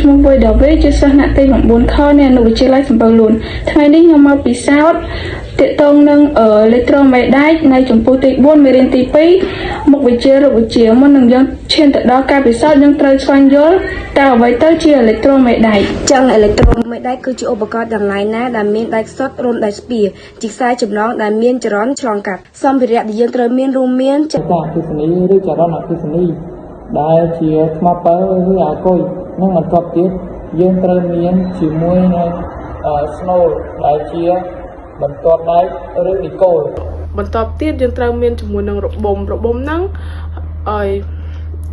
ឈ្មោះវ៉ៃដាវីជាសិស្សអ្នកទី9ខនៃអនុវិទ្យាល័យសំពៅលួនថ្ងៃនេះខ្ញុំមកពិសោធន៍ទាក់ទងនឹងអេឡិចត្រូមេដែកនៅចំពោះទី4មេរៀនទី2មុខវិជ្ជារូបវិទ្យាមុននឹងយើងឈានទៅដល់ការពិសោធន៍យើងត្រូវស្វែងយល់តើអ្វីទៅជាអេឡិចត្រូមេដែកចឹងអេឡិចត្រូមេដែកគឺជាឧបករណ៍ទាំងឡាយណាដែលមានដែកសុទ្ធរួមដែកស្ពាយជាខ្សែចំណងដែលមានចរន្តឆ្លងកាត់សម្ភារៈដែលយើងត្រូវមានរួមមានចរន្តអគ្គិសនីឬចរន្តអគ្គិសនីដែលជាថ្មប៉ៅឬអាគុយនិងបន្ទាប់ទៀតយើងត្រូវមានជាមួយនឹងស្នូលដែលជាបន្ទាត់ដែកឬនីកូលបន្ទាប់ទៀតយើងត្រូវមានជាមួយនឹងរបំហ្នឹងឲ្យ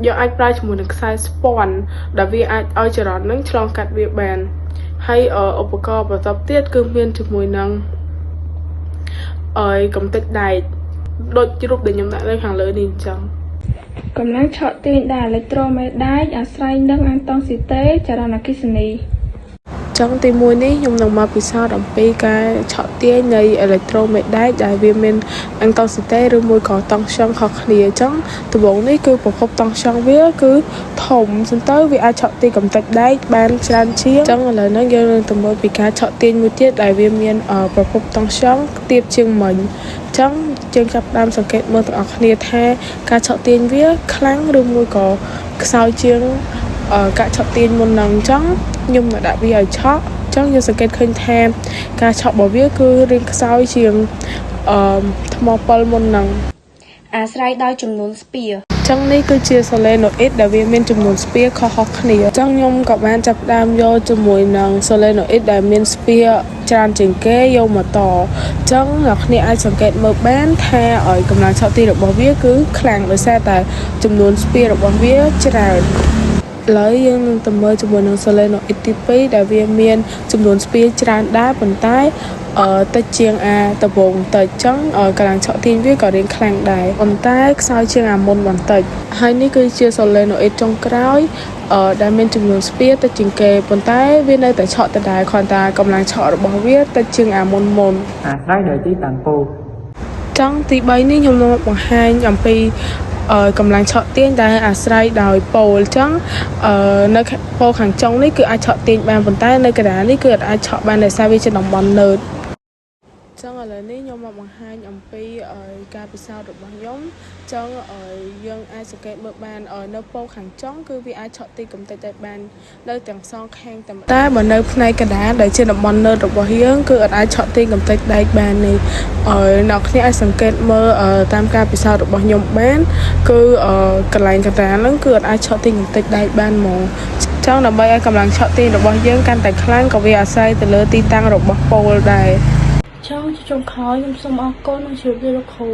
យើងអាចប្រើជាមួយនឹងខ្សែស្ពាន់ដែលវាអាចឲ្យចរន្តហ្នឹងឆ្លងកាត់វាបានហើយឧបករណ៍បន្ទាប់ទៀតគឺមានជាមួយនឹងកំទេចដែកដូចរូបដែលខ្ញុំដាក់នៅខាងលើនេះអញ្ចឹងកម្លាំងឆក់ទាញដែលអេឡិចត្រូមេដែកអាស្រ័យនឹងអាតង់ស៊ីតេចរន្តអគ្គិសនីចឹងទី1នេះខ្ញុំនឹងមកពិសោធន៍អំពីការឆក់ទាញនៃអេឡិចត្រូមេដែកដែលវាមានអាតង់ស៊ីតេឬមួយក៏តង់ស្យុងខុសគ្នាអញ្ចឹងដំបូងនេះគឺប្រភពតង់ស្យុងវាគឺធំសិនទៅវាអាចឆក់ទាញកំទេចដែកបានច្រើនជាងអញ្ចឹងឥឡូវនេះយើងនឹងទៅមើលពីការឆក់ទាញមួយទៀតដែលវាមានប្រភពតង់ស្យុងទាបជាងមិញចឹងយើងចាប់ផ្ដើមសង្កេតមើលទាំងអស់គ្នាថាការឆក់ទាញវាខ្លាំងឬមួយក៏ខ្សោយជាងការឆក់ទាញមុននឹងអញ្ចឹងខ្ញុំនឹងដាក់វាឲ្យឆក់អញ្ចឹងយើងសង្កេតឃើញថាការឆក់របស់វាគឺរាងខ្សោយជាងថ្មប៉ិលមុននឹងអាស្រ័យដោយចំនួនស្ពាយចឹងនេះគឺជា solenoid ដែលវាមានចំនួនស្ពាយខុសៗគ្នាចឹងខ្ញុំក៏បានចាប់ផ្ដើមយកជាមួយនឹង solenoid ដែលមានស្ពាយច្រើនជាងគេយកមកតចឹងអ្នកគ្នាអាចសង្កេតមើលបានថាឲ្យកម្លាំងឆក់ទាញរបស់វាគឺខ្លាំងដោយសារតែចំនួនស្ពាយរបស់វាច្រើនឥឡូវយើងនឹងទៅមើលជាមួយនឹង solenoid ទី2ដែលវាមានចំនួនស្ពាយច្រើនដែរប៉ុន្តែតិចជាងអាដំបូងបន្តិចចឹងកម្លាំងឆក់ទាញវាក៏រៀងខ្លាំងដែរប៉ុន្តែខ្សោយជាងអាមុនបន្តិចហើយនេះគឺជា solenoid ចុងក្រោយដែលមានចំនួនស្ពាយតិចជាងគេប៉ុន្តែវានៅតែឆក់ដដែលគ្រាន់តែកម្លាំងឆក់របស់វាតិចជាងអាមុនអាស្រ័យដោយទីតាំងពូចឹងទី3នេះខ្ញុំនឹងបង្ហាញអំពីកម្លាំងឆក់ទាញដែលអាស្រ័យដោយប៉ូលអញ្ចឹងនៅប៉ូលខាងចុងនេះគឺអាចឆក់ទាញបានប៉ុន្តែនៅកណ្ដាលនេះគឺអាចឆក់បានដោយសារវាជាតំបន់នើតចឹងឥឡូវនេះខ្ញុំមកបង្ហាញអំពីការពិសោធន៍របស់ខ្ញុំចឹងយើងអាចសង្កេតមើលបាននៅប៉ូលខាងចុងគឺវាអាចឆក់ទាញកំទេចដែកបាននៅទាំងសងខាងតែបើនៅផ្នែកកណ្ដាលដែលជាតំបន់នើតរបស់យើងគឺអាចឆក់ទាញកំទេចដែកបាននេះអ្នកគ្នាអាចសង្កេតមើលតាមការពិសោធន៍របស់ខ្ញុំបានគឺកន្លែងកណ្ដាលហ្នឹងគឺអាចឆក់ទាញកំទេចដែកបានហ្មងចឹងដើម្បីឲ្យកម្លាំងឆក់ទាញរបស់យើងកាន់តែខ្លាំងក៏វាអាស្រ័យទៅលើទីតាំងរបស់ប៉ូលដែរចុងក្រោយខ្ញុំសូមអរគុណនិងជម្រាបលាលោកគ្រូ